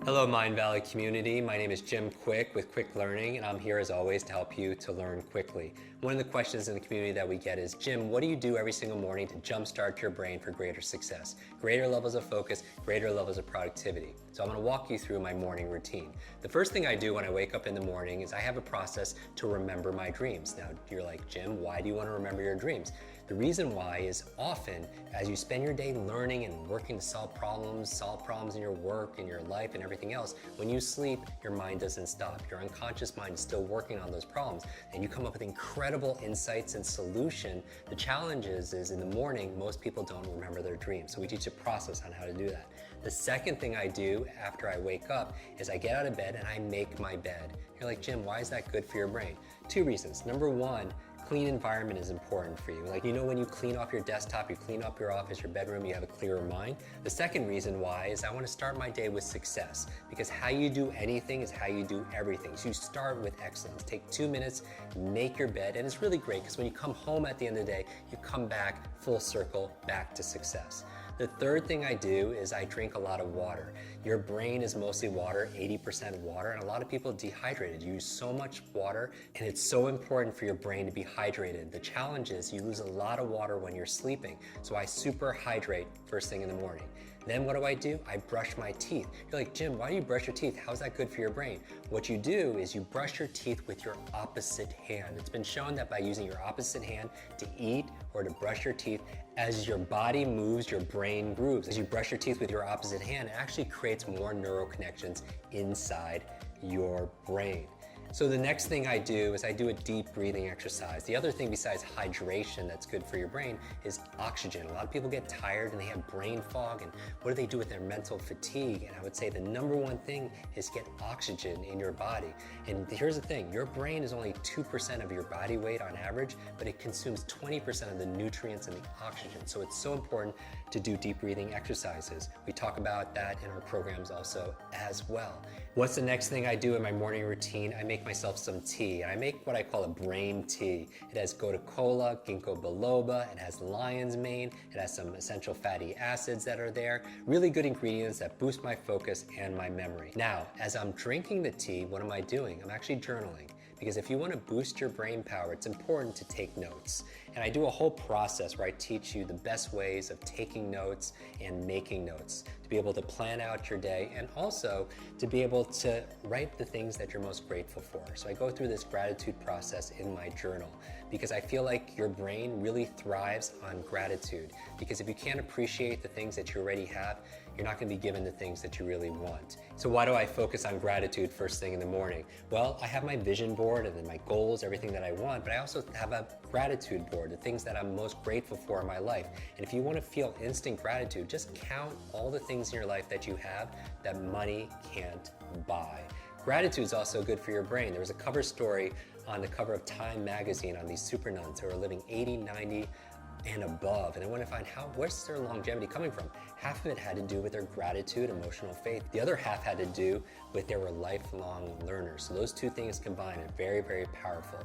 Hello Mind Valley community, my name is Jim Quick with Quick Learning and I'm here as always to help you to learn quickly. One of the questions in the community that we get is, Jim, what do you do every single morning to jumpstart your brain for greater success? Greater levels of focus, greater levels of productivity. So I'm going to walk you through my morning routine. The first thing I do when I wake up in the morning is I have a process to remember my dreams. Now you're like, Jim, why do you want to remember your dreams? The reason why is often as you spend your day learning and working to solve problems in your work, in your life and everything else, when you sleep, your mind doesn't stop. Your unconscious mind is still working on those problems and you come up with incredible insights and solution. The challenge is in the morning, most people don't remember their dreams. So we teach a process on how to do that. The second thing I do after I wake up is I get out of bed and I make my bed. You're like, Jim, why is that good for your brain? Two reasons. Number one, clean environment is important for you. Like, you know, when you clean off your desktop, you clean up your office, your bedroom, you have a clearer mind. The second reason why is I want to start my day with success, because how you do anything is how you do everything. So you start with excellence. Take 2 minutes, make your bed, and it's really great because when you come home at the end of the day, you come back full circle, back to success. The third thing I do is I drink a lot of water. Your brain is mostly water, 80% water, and a lot of people dehydrated. You use so much water, and it's so important for your brain to be hydrated. The challenge is you lose a lot of water when you're sleeping, so I super hydrate first thing in the morning. Then what do? I brush my teeth. You're like, Jim, why do you brush your teeth? How's that good for your brain? What you do is you brush your teeth with your opposite hand. It's been shown that by using your opposite hand to eat or to brush your teeth, as your body moves, your brain grooves. As you brush your teeth with your opposite hand, it actually creates more neural connections inside your brain. So the next thing I do is I do a deep breathing exercise. The other thing besides hydration that's good for your brain is oxygen. A lot of people get tired and they have brain fog, and what do they do with their mental fatigue? And I would say the number one thing is get oxygen in your body. And here's the thing, your brain is only 2% of your body weight on average, but it consumes 20% of the nutrients and the oxygen. So it's so important to do deep breathing exercises. We talk about that in our programs also as well. What's the next thing I do in my morning routine? I make myself some tea. I make what I call a brain tea. It has gotu kola, ginkgo biloba, it has lion's mane, it has some essential fatty acids that are there. Really good ingredients that boost my focus and my memory. Now, as I'm drinking the tea, what am I doing? I'm actually journaling. Because if you want to boost your brain power, it's important to take notes. And I do a whole process where I teach you the best ways of taking notes and making notes to be able to plan out your day and also to be able to write the things that you're most grateful for. So I go through this gratitude process in my journal because I feel like your brain really thrives on gratitude. Because if you can't appreciate the things that you already have, you're not going to be given the things that you really want. So why do I focus on gratitude first thing in the morning? Well, I have my vision board and then my goals, everything that I want, but I also have a gratitude board, the things that I'm most grateful for in my life. And if you want to feel instant gratitude, just count all the things in your life that you have that money can't buy. Gratitude is also good for your brain. There was a cover story on the cover of Time magazine on these super nuns who are living 80, 90, and above, and I want to find where's their longevity coming from. Half of it had to do with their gratitude, emotional faith. The other half had to do with they were lifelong learners. So those two things combined are very, very powerful.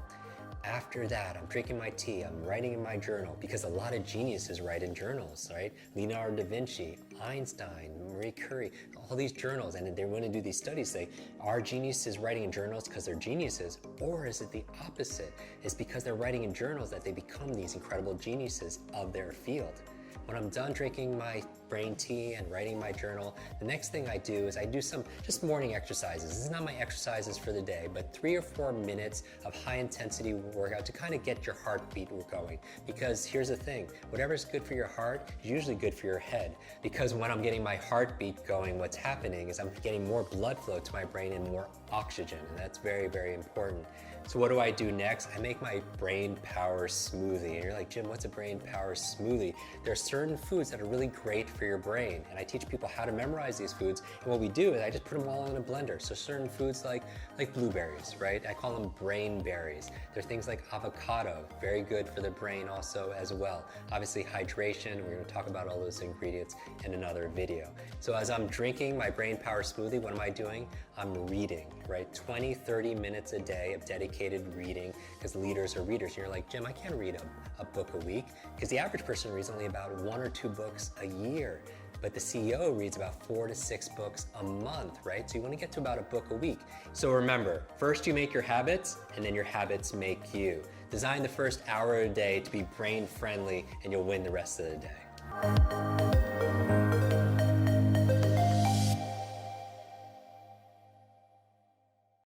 After that, I'm drinking my tea, I'm writing in my journal, because a lot of geniuses write in journals, right? Leonardo da Vinci, Einstein, Marie Curie, all these journals, and they want to do these studies, say, are geniuses writing in journals because they're geniuses, or is it the opposite? It's because they're writing in journals that they become these incredible geniuses of their field. When I'm done drinking my brain tea and writing my journal, the next thing I do is I do some just morning exercises. This is not my exercises for the day, but 3 or 4 minutes of high intensity workout to kind of get your heartbeat going. Because here's the thing, whatever's good for your heart is usually good for your head. Because when I'm getting my heartbeat going, what's happening is I'm getting more blood flow to my brain and more oxygen, and that's very, very important. So what do I do next? I make my brain power smoothie. And you're like, Jim, what's a brain power smoothie? There are certain foods that are really great for your brain, and I teach people how to memorize these foods. And what we do is I just put them all in a blender. So certain foods like blueberries, right? I call them brain berries. There are things like avocado, very good for the brain also as well. Obviously hydration, we're going to talk about all those ingredients in another video. So as I'm drinking my brain power smoothie, what am I doing? I'm reading, right? 20, 30 minutes a day of dedicated reading, because leaders are readers. And you're like, Jim, I can't read a book a week, because the average person reads only about 1 or 2 books a year. but the CEO reads about 4 to 6 books a month, right? So you want to get to about a book a week. So remember, first you make your habits, and then your habits make you. Design the first hour of the day to be brain friendly, and you'll win the rest of the day.